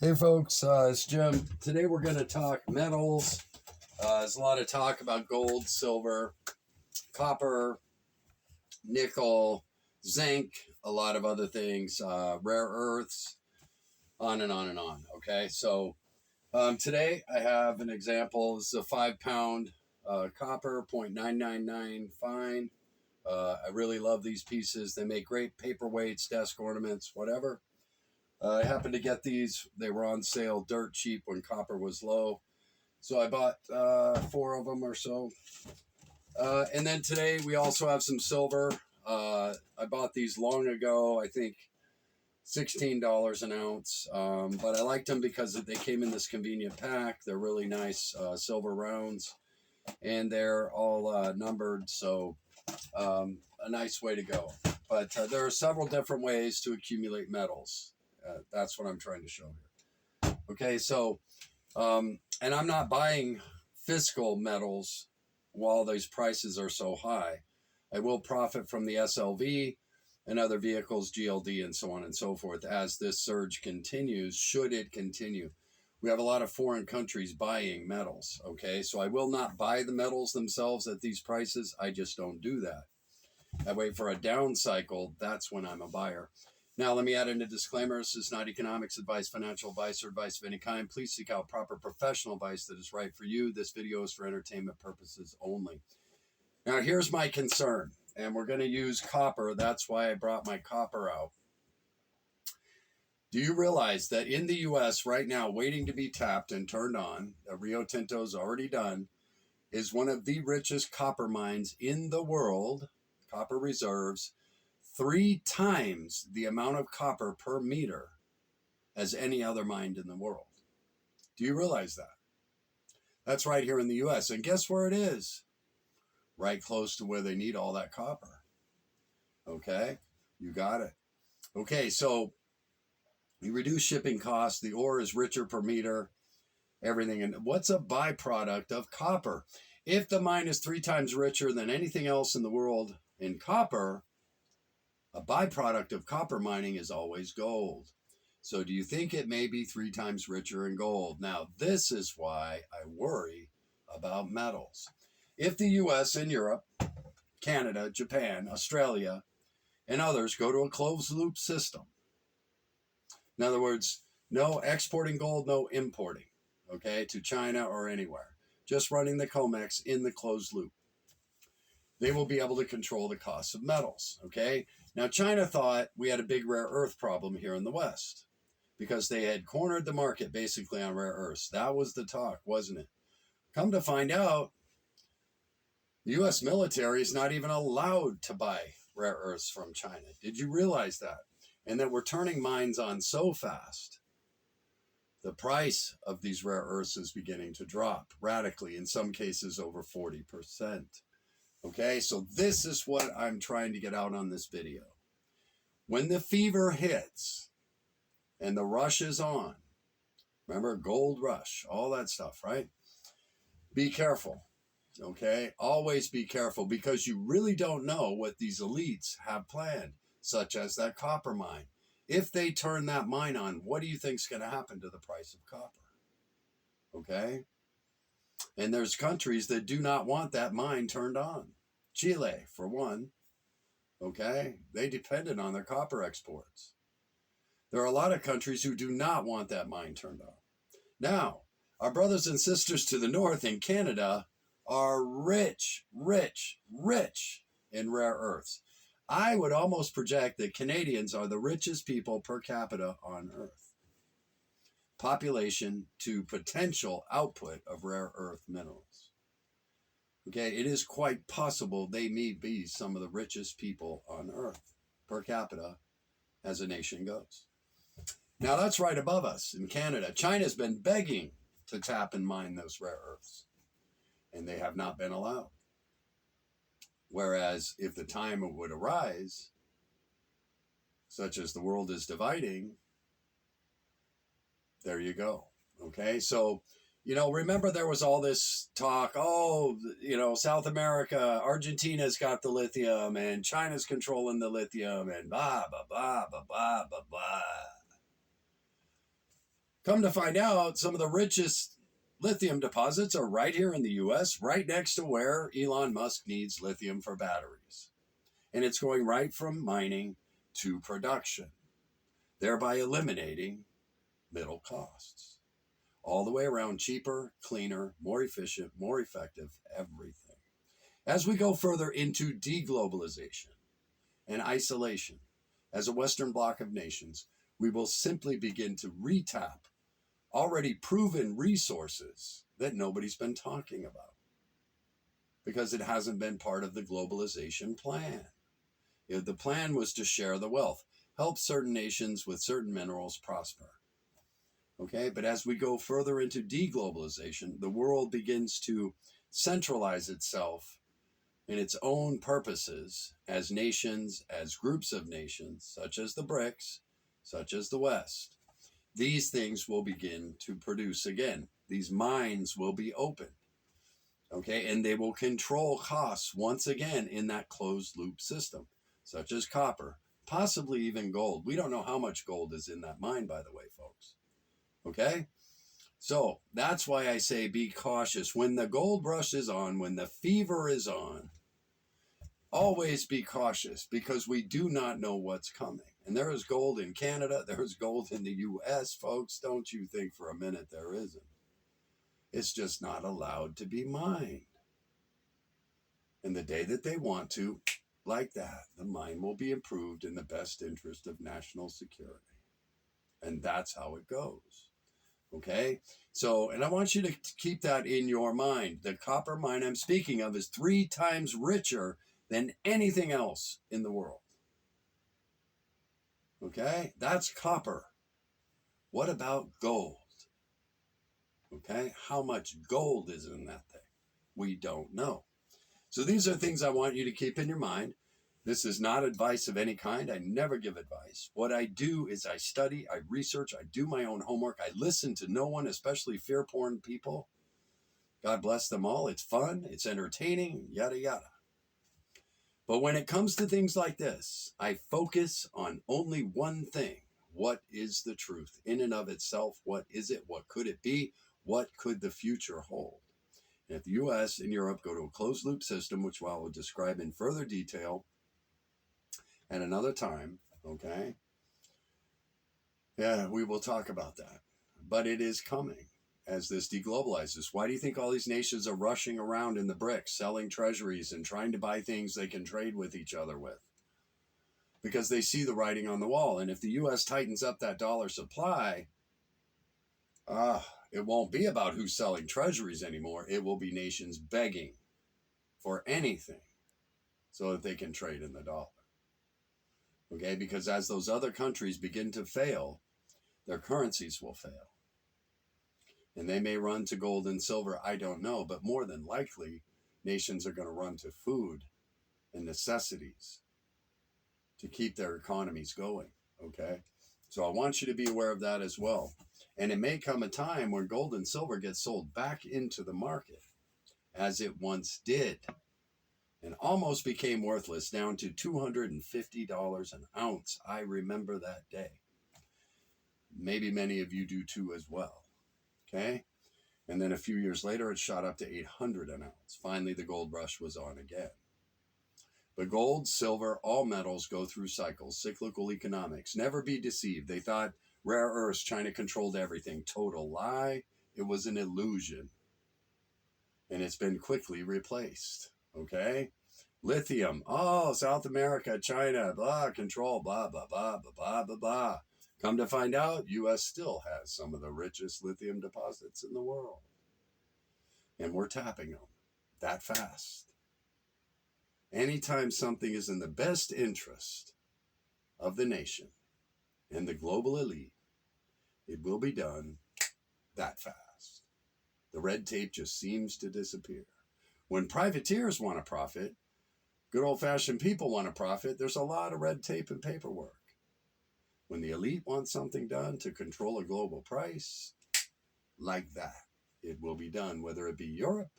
Hey folks, it's Jim. Today we're going to talk metals. There's a lot of talk about gold, silver, copper, nickel, zinc, a lot of other things, rare earths, on and on and on. Okay, so today I have an example. This is a 5 pound copper, 0.999 fine. I really love these pieces. They make great paperweights, desk ornaments, whatever. I happened to get these. They were on sale dirt cheap when copper was low. So I bought four of them or so. And then today we also have some silver. I bought these long ago, I think $16 an ounce. But I liked them because they came in this convenient pack. They're really nice silver rounds. And they're all numbered. So a nice way to go. But there are several different ways to accumulate metals. That's what I'm trying to show here. Okay, so, and I'm not buying physical metals while these prices are so high. I will profit from the SLV and other vehicles, GLD, and so on and so forth, as this surge continues, should it continue. We have a lot of foreign countries buying metals, okay? So I will not buy the metals themselves at these prices. I just don't do that. I wait for a down cycle. That's when I'm a buyer. Now, let me add in a disclaimer. This is not economics advice, financial advice, or advice of any kind. Please seek out proper professional advice that is right for you. This video is for entertainment purposes only. Now, here's my concern, and we're going to use copper. That's why I brought my copper out. Do you realize that in the U.S. right now, waiting to be tapped and turned on, Rio Tinto's already done, is one of the richest copper mines in the world, copper reserves, 3 times the amount of copper per meter as any other mine in the world. Do you realize that? That's right here in the U.S. And guess where it is? Right close to where they need all that copper. Okay, you got it. Okay, so you reduce shipping costs. The ore is richer per meter, everything. And what's a byproduct of copper? If the mine is 3 times richer than anything else in the world in copper, a byproduct of copper mining is always gold. So do you think it may be 3 times richer in gold? Now, this is why I worry about metals. If the US and Europe, Canada, Japan, Australia, and others go to a closed loop system, in other words, no exporting gold, no importing, okay, to China or anywhere, just running the COMEX in the closed loop, they will be able to control the cost of metals, okay? Now, China thought we had a big rare earth problem here in the West because they had cornered the market basically on rare earths. That was the talk, wasn't it? Come to find out, the U.S. military is not even allowed to buy rare earths from China. Did you realize that? And that we're turning mines on so fast, the price of these rare earths is beginning to drop radically, in some cases over 40%. Okay, so this is what I'm trying to get out on this video. When the fever hits and the rush is on, remember gold rush, all that stuff, right? Be careful, okay? Always be careful because you really don't know what these elites have planned, such as that copper mine. If they turn that mine on, what do you think is going to happen to the price of copper? Okay? And there's countries that do not want that mine turned on. Chile, for one. Okay? They depended on their copper exports. There are a lot of countries who do not want that mine turned on. Now, our brothers and sisters to the north in Canada are rich, rich, rich in rare earths. I would almost project that Canadians are the richest people per capita on earth. Population to potential output of rare earth minerals. Okay, it is quite possible they may be some of the richest people on earth per capita as a nation goes. Now that's right above us in Canada. China's been begging to tap and mine those rare earths, and they have not been allowed. Whereas if the time would arise, such as the world is dividing, there you go. Okay, so remember there was all this talk, South America, Argentina's got the lithium and China's controlling the lithium and blah, blah, blah, blah, blah, blah, blah. Come to find out, some of the richest lithium deposits are right here in the US, right next to where Elon Musk needs lithium for batteries. And it's going right from mining to production, thereby eliminating middle costs. All the way around, cheaper, cleaner, more efficient, more effective, everything. As we go further into deglobalization and isolation, as a Western bloc of nations, we will simply begin to retap already proven resources that nobody's been talking about because it hasn't been part of the globalization plan. The plan was to share the wealth, help certain nations with certain minerals prosper. Okay, but as we go further into deglobalization, the world begins to centralize itself in its own purposes as nations, as groups of nations, such as the BRICS, such as the West. These things will begin to produce again. These mines will be opened. Okay, and they will control costs once again in that closed loop system, such as copper, possibly even gold. We don't know how much gold is in that mine, by the way, folks. Okay? So that's why I say be cautious. When the gold rush is on, when the fever is on, always be cautious because we do not know what's coming. And there is gold in Canada. There is gold in the US, folks. Don't you think for a minute there isn't. It's just not allowed to be mined. And the day that they want to, like that, the mine will be improved in the best interest of national security. And that's how it goes. Okay? So, and I want you to keep that in your mind. The copper mine I'm speaking of is 3 times richer than anything else in the world. Okay? That's copper. What about gold? Okay? How much gold is in that thing? We don't know. So these are things I want you to keep in your mind. This is not advice of any kind. I never give advice. What I do is I study, I research, I do my own homework. I listen to no one, especially fear porn people. God bless them all. It's fun. It's entertaining, yada, yada. But when it comes to things like this, I focus on only one thing. What is the truth in and of itself? What is it? What could it be? What could the future hold? And if the US and Europe go to a closed loop system, which I will describe in further detail at another time, okay? Yeah, we will talk about that. But it is coming as this deglobalizes. Why do you think all these nations are rushing around in the BRICS, selling treasuries and trying to buy things they can trade with each other with? Because they see the writing on the wall. And if the US tightens up that dollar supply, it won't be about who's selling treasuries anymore. It will be nations begging for anything so that they can trade in the dollar. Okay, because as those other countries begin to fail, their currencies will fail. And they may run to gold and silver, I don't know, but more than likely, nations are going to run to food and necessities to keep their economies going, okay? So I want you to be aware of that as well. And it may come a time when gold and silver get sold back into the market, as it once did, and almost became worthless, down to $250 an ounce. I remember that day. Maybe many of you do too as well, okay? And then a few years later, it shot up to $800 an ounce. Finally, the gold rush was on again. But gold, silver, all metals go through cycles, cyclical economics. Never be deceived. They thought rare earths, China controlled everything. Total lie. It was an illusion. And it's been quickly replaced. Okay? Lithium. Oh, South America, China, blah, control, blah, blah, blah, blah, blah, blah, blah. Come to find out, U.S. still has some of the richest lithium deposits in the world. And we're tapping them that fast. Anytime something is in the best interest of the nation and the global elite, it will be done that fast. The red tape just seems to disappear. When privateers want to profit, good old-fashioned people want to profit, there's a lot of red tape and paperwork. When the elite wants something done to control a global price, like that, it will be done, whether it be Europe,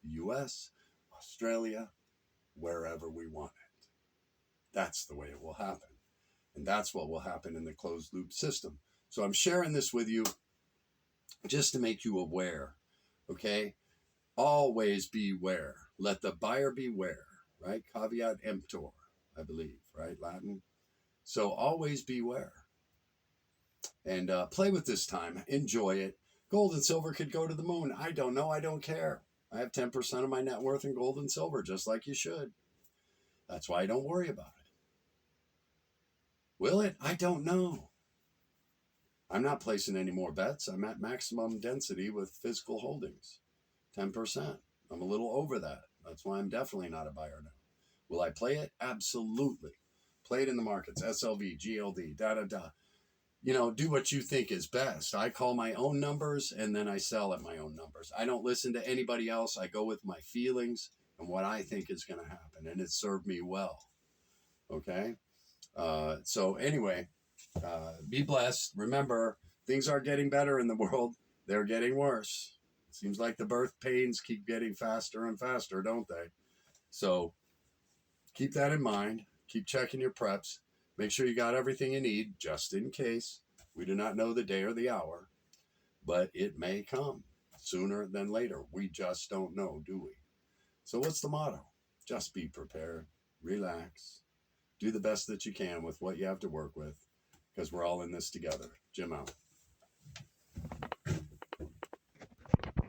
the US, Australia, wherever we want it. That's the way it will happen. And that's what will happen in the closed loop system. So I'm sharing this with you just to make you aware. Okay? Always beware. Let the buyer beware, right? Caveat emptor, I believe, right? Latin. So always beware. And play with this time. Enjoy it. Gold and silver could go to the moon. I don't know. I don't care. I have 10% of my net worth in gold and silver, just like you should. That's why I don't worry about it. Will it? I don't know. I'm not placing any more bets. I'm at maximum density with physical holdings, 10%. I'm a little over that. That's why I'm definitely not a buyer now. Will I play it? Absolutely. Play it in the markets, SLV, GLD, da. Do what you think is best. I call my own numbers and then I sell at my own numbers. I don't listen to anybody else. I go with my feelings and what I think is going to happen. And it served me well. Okay. So anyway, be blessed. Remember, things are getting better in the world. They're getting worse. It seems like the birth pains keep getting faster and faster, don't they? So keep that in mind. Keep checking your preps. Make sure you got everything you need just in case. We do not know the day or the hour, but it may come sooner than later. We just don't know, do we? So what's the motto? Just be prepared. Relax. Do the best that you can with what you have to work with, because we're all in this together. Jim out.